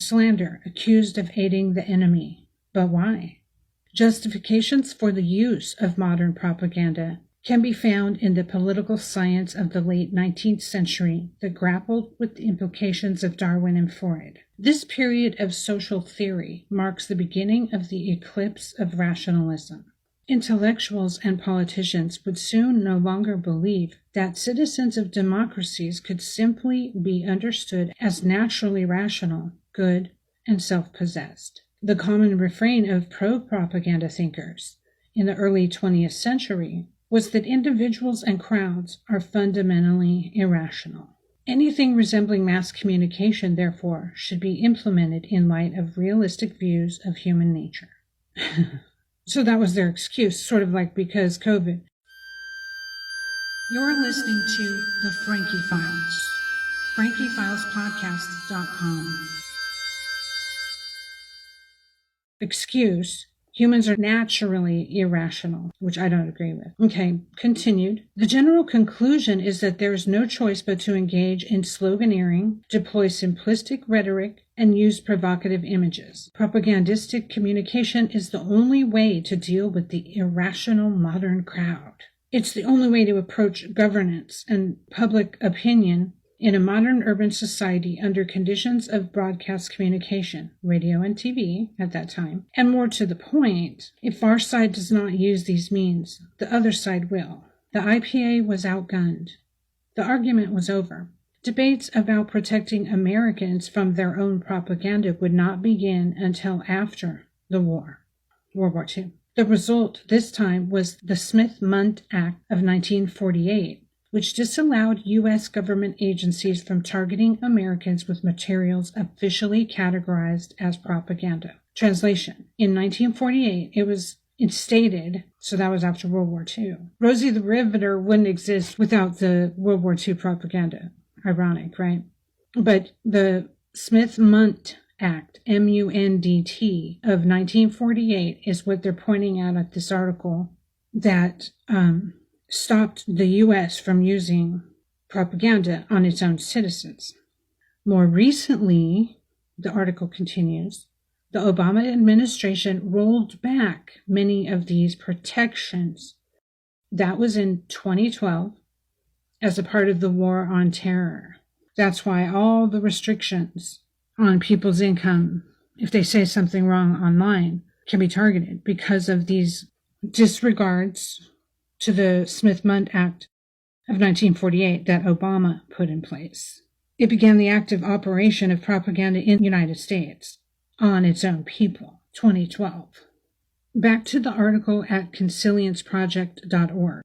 Slander, accused of aiding the enemy. But why? Justifications for the use of modern propaganda can be found in the political science of the late 19th century that grappled with the implications of Darwin and Freud. This period of social theory marks the beginning of the eclipse of rationalism. Intellectuals and politicians would soon no longer believe that citizens of democracies could simply be understood as naturally rational, good, and self-possessed. The common refrain of pro-propaganda thinkers in the early 20th century was that individuals and crowds are fundamentally irrational. Anything resembling mass communication, therefore, should be implemented in light of realistic views of human nature. So that was their excuse, sort of like because COVID. You're listening to The Frankie Files, FrankieFilesPodcast.com. Excuse: humans are naturally irrational, which I don't agree with. Okay, continued. The general conclusion is that there is no choice but to engage in sloganeering, deploy simplistic rhetoric, and use provocative images. Propagandistic communication is the only way to deal with the irrational modern crowd. It's the only way to approach governance and public opinion in a modern urban society under conditions of broadcast communication, radio and TV at that time. And more to the point, if our side does not use these means, the other side will. The IPA was outgunned. The argument was over. Debates about protecting Americans from their own propaganda would not begin until after the war, World War II. The result this time was the Smith-Mundt Act of 1948, which disallowed U.S. government agencies from targeting Americans with materials officially categorized as propaganda. Translation: in 1948, it was instated, so that was after World War II. Rosie the Riveter wouldn't exist without the World War II propaganda. Ironic, right? But the Smith-Mundt Act, M-U-N-D-T, of 1948 is what they're pointing at this article that stopped the U.S. from using propaganda on its own citizens. More recently, the article continues, the Obama administration rolled back many of these protections. That was in 2012 as a part of the war on terror. That's why all the restrictions on people's income, if they say something wrong online, can be targeted because of these disregards to the Smith-Mundt Act of 1948 that Obama put in place. It began the active operation of propaganda in the United States on its own people, 2012. Back to the article at consilienceproject.org.